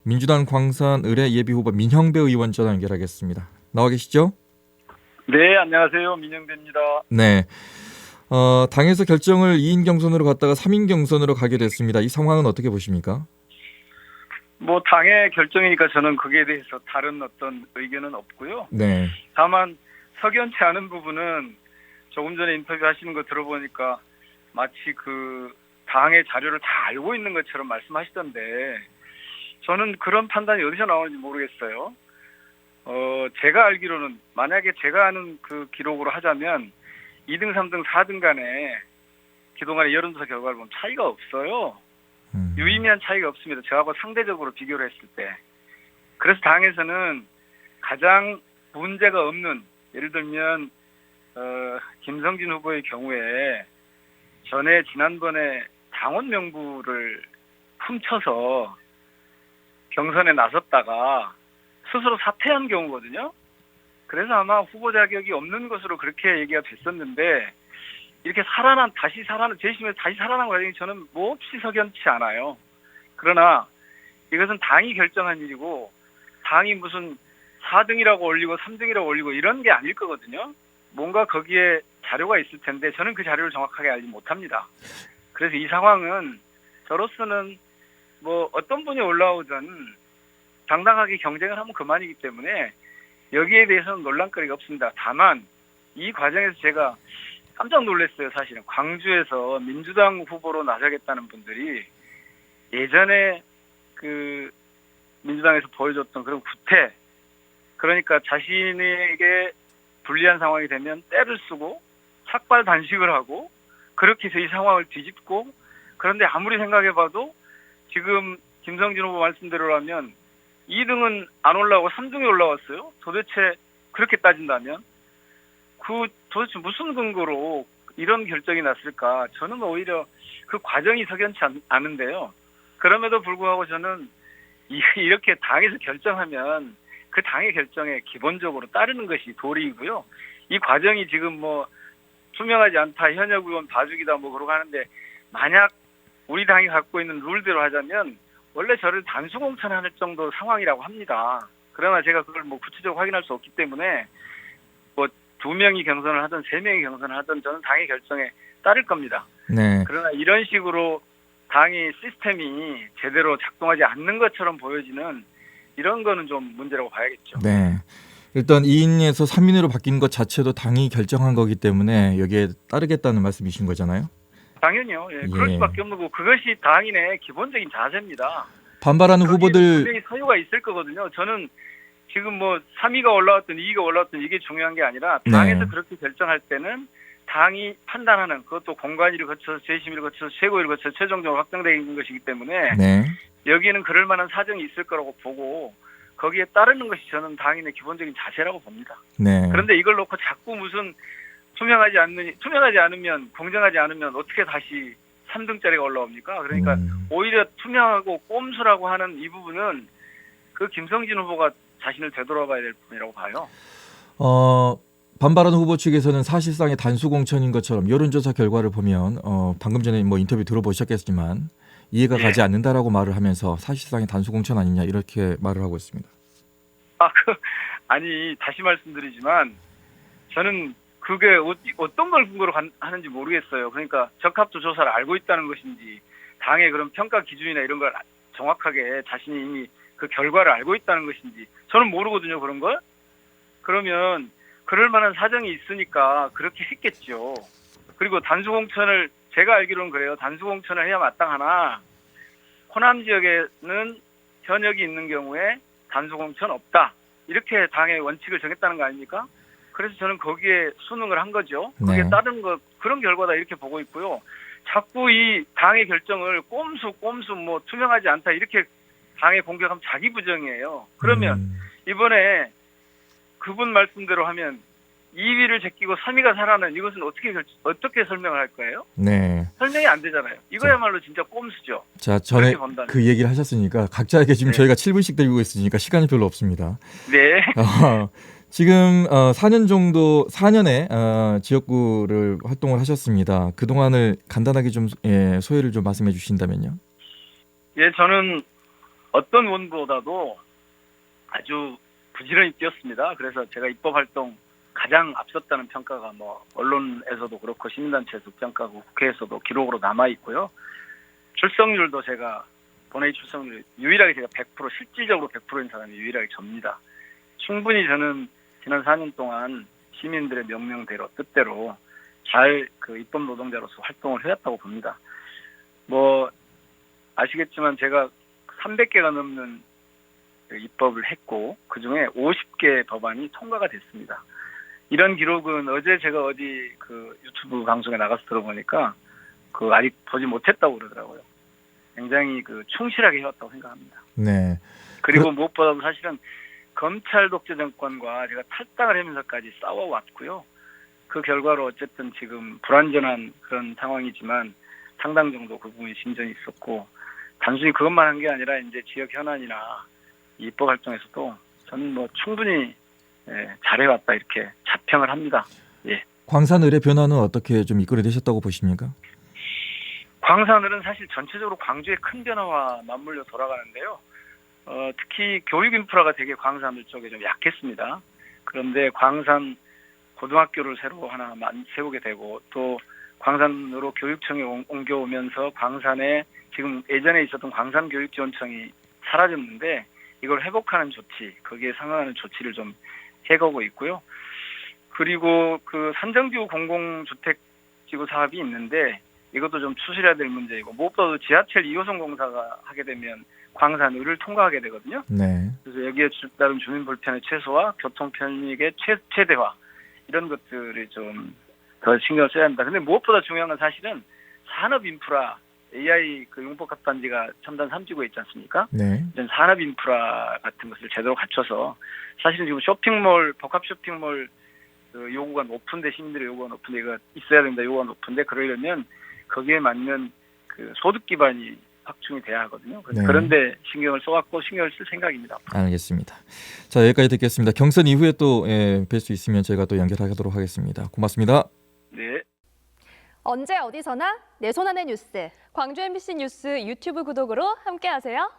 민주당 광산 의뢰 예비 후보 민형배 의원 전화 연결하겠습니다. 나와 계시죠? 네, 안녕하세요. 민영배입니다. 네. 당에서 결정을 2인 경선으로 갔다가 3인 경선으로 가게 됐습니다. 이 상황은 어떻게 보십니까? 뭐 당의 결정이니까 저는 거기에 대해서 다른 어떤 의견은 없고요. 네. 다만 석연치 않은 부분은 조금 전에 인터뷰 하시는 거 들어보니까 마치 그 당의 자료를 다 알고 있는 것처럼 말씀하시던데 저는 그런 판단이 어디서 나오는지 모르겠어요. 제가 알기로는 만약에 제가 아는 그 기록으로 하자면 2등, 3등, 4등 간에 그동안의 여론조사 결과를 보면 차이가 없어요. 유의미한 차이가 없습니다. 저하고 상대적으로 비교를 했을 때. 그래서 당에서는 가장 문제가 없는, 예를 들면 김성진 후보의 경우에 지난번에 당원 명부를 훔쳐서 경선에 나섰다가 스스로 사퇴한 경우거든요. 그래서 아마 후보 자격이 없는 것으로 그렇게 얘기가 됐었는데 이렇게 재심에서 다시 살아난 과정이 저는 몹시 석연치 않아요. 그러나 이것은 당이 결정한 일이고 당이 무슨 4등이라고 올리고 3등이라고 올리고 이런 게 아닐 거거든요. 뭔가 거기에 자료가 있을 텐데 저는 그 자료를 정확하게 알지 못합니다. 그래서 이 상황은 저로서는 뭐 어떤 분이 올라오든 당당하게 경쟁을 하면 그만이기 때문에 여기에 대해서는 논란거리가 없습니다. 다만 이 과정에서 제가 깜짝 놀랐어요. 사실은 광주에서 민주당 후보로 나서겠다는 분들이 예전에 그 민주당에서 보여줬던 그런 구태, 그러니까 자신에게 불리한 상황이 되면 때를 쓰고 삭발 단식을 하고 그렇게 해서 이 상황을 뒤집고, 그런데 아무리 생각해봐도 지금 김성진 후보 말씀대로라면 2등은 안 올라오고 3등이 올라왔어요. 도대체 그렇게 따진다면 도대체 무슨 근거로 이런 결정이 났을까? 저는 오히려 그 과정이 석연치 않은데요. 그럼에도 불구하고 저는 이렇게 당에서 결정하면 그 당의 결정에 기본적으로 따르는 것이 도리이고요. 이 과정이 지금 뭐 투명하지 않다, 현역 의원 봐주기다 뭐 그러고 하는데, 만약 우리 당이 갖고 있는 룰대로 하자면 원래 저를 단수공천할 정도 상황이라고 합니다. 그러나 제가 그걸 뭐 구체적으로 확인할 수 없기 때문에 뭐 2명이 경선을 하든 3명이 경선을 하든 저는 당의 결정에 따를 겁니다. 네. 그러나 이런 식으로 당의 시스템이 제대로 작동하지 않는 것처럼 보여지는 이런 거는 좀 문제라고 봐야겠죠. 네. 일단 2인에서 3인으로 바뀐 것 자체도 당이 결정한 거기 때문에 여기에 따르겠다는 말씀이신 거잖아요. 당연히요. 예, 그럴 예. 수밖에 없는 거고 그것이 당인의 기본적인 자세입니다. 반발하는 거기에 후보들 분명히 서유가 있을 거거든요. 저는 지금 뭐 3위가 올라왔든 2위가 올라왔든 이게 중요한 게 아니라 당에서 네. 그렇게 결정할 때는 당이 판단하는, 그것도 공관위를 거쳐서 재심위를 거쳐서 최고위를 거쳐서 최종적으로 확정되는 것이기 때문에 네. 여기에는 그럴 만한 사정이 있을 거라고 보고 거기에 따르는 것이 저는 당인의 기본적인 자세라고 봅니다. 네. 그런데 이걸 놓고 자꾸 무슨 투명하지 않으면, 공정하지 않으면 어떻게 다시 3등짜리가 올라옵니까? 그러니까 오히려 투명하고 꼼수라고 하는 이 부분은 그 김성진 후보가 자신을 되돌아봐야 될 부분이라고 봐요. 반발하는 후보 측에서는 사실상의 단수 공천인 것처럼 여론조사 결과를 보면 방금 전에 뭐 인터뷰 들어보셨겠지만 이해가 예. 가지 않는다라고 말을 하면서 사실상의 단수 공천 아니냐 이렇게 말을 하고 있습니다. 아니 다시 말씀드리지만 저는 그게 어떤 걸 근거로 하는지 모르겠어요. 그러니까 적합도 조사를 알고 있다는 것인지 당의 그런 평가 기준이나 이런 걸 정확하게 자신이 이미 그 결과를 알고 있다는 것인지 저는 모르거든요. 그런 걸. 그러면 그럴 만한 사정이 있으니까 그렇게 했겠죠. 그리고 단수공천을 제가 알기로는 그래요. 단수공천을 해야 마땅하나 호남 지역에는 현역이 있는 경우에 단수공천 없다. 이렇게 당의 원칙을 정했다는 거 아닙니까? 그래서 저는 거기에 순응을 한 거죠. 거기에 네. 따른 그런 결과다 이렇게 보고 있고요. 자꾸 이 당의 결정을 꼼수 뭐 투명하지 않다 이렇게 당에 공격하면 자기 부정이에요. 그러면 이번에 그분 말씀대로 하면 2위를 제끼고 3위가 살아는 이것은 어떻게 설명을 할 거예요? 네. 설명이 안 되잖아요. 이거야말로 진짜 꼼수죠. 자, 전에 그렇게 본다면. 그 얘기를 하셨으니까 각자에게 지금 네. 저희가 7분씩 드리고 있으니까 시간이 별로 없습니다. 네. 지금 4년에 지역구를 활동을 하셨습니다. 그동안을 간단하게 좀 소회를 좀 말씀해 주신다면요. 예, 저는 어떤 의원보다도 아주 부지런히 뛰었습니다. 그래서 제가 입법 활동 가장 앞섰다는 평가가 뭐 언론에서도 그렇고 시민단체에서 평가고 국회에서도 기록으로 남아 있고요. 출석률도 제가 본회의 출석률 유일하게 제가 100% 실질적으로 100%인 사람이 유일하게 접니다. 충분히 저는 지난 4년 동안 시민들의 명령대로 뜻대로 잘 그 입법 노동자로서 활동을 해왔다고 봅니다. 뭐 아시겠지만 제가 300개가 넘는 입법을 했고 그중에 50개 법안이 통과가 됐습니다. 이런 기록은 어제 제가 어디 그 유튜브 방송에 나가서 들어보니까 그 아직 보지 못했다고 그러더라고요. 굉장히 그 충실하게 해왔다고 생각합니다. 네. 그리고 무엇보다도 사실은 검찰 독재 정권과 제가 탈당을 하면서까지 싸워왔고요. 그 결과로 어쨌든 지금 불완전한 그런 상황이지만 상당 정도 그 부분이 진전이 있었고 단순히 그것만 한 게 아니라 이제 지역 현안이나 입법 활동에서도 저는 뭐 충분히 잘해왔다 이렇게 자평을 합니다. 예. 광산을의 변화는 어떻게 좀 이끌어내셨다고 보십니까? 광산을은 사실 전체적으로 광주의 큰 변화와 맞물려 돌아가는데요. 특히 교육 인프라가 되게 광산을 쪽에 좀 약했습니다. 그런데 광산 고등학교를 새로 하나 세우게 되고 또 광산으로 교육청이 옮겨오면서 광산에 지금 예전에 있었던 광산교육지원청이 사라졌는데 이걸 회복하는 조치, 거기에 상응하는 조치를 좀 해가고 있고요. 그리고 그 산정지구 공공주택지구 사업이 있는데 이것도 좀 추스려야 될 문제이고 무엇보다도 지하철 2호선 공사가 하게 되면 광산을을 통과하게 되거든요. 네. 그래서 여기에 따른 주민 불편의 최소화, 교통 편익의 최대화 이런 것들이 좀 더 신경을 써야 합니다. 근데 무엇보다 중요한 건 사실은 산업 인프라, AI 그 융복합 단지가 첨단 3지구에 있지 않습니까? 네. 이런 산업 인프라 같은 것을 제대로 갖춰서 사실은 지금 쇼핑몰, 복합 쇼핑몰 그 요구가 높은데 시민들의 요구가 높은데 이거 있어야 된다 요구가 높은데 그러려면 거기에 맞는 그 소득 기반이 확충이 돼야 하거든요. 네. 그런데 신경을 써갖고 신경을 쓸 생각입니다. 알겠습니다. 자, 여기까지 듣겠습니다. 경선 이후에 또 뵐 수 있으면 제가 또 연결하도록 하겠습니다. 고맙습니다. 네. 언제 어디서나 내 손 안의 뉴스. 광주 MBC 뉴스 유튜브 구독으로 함께하세요.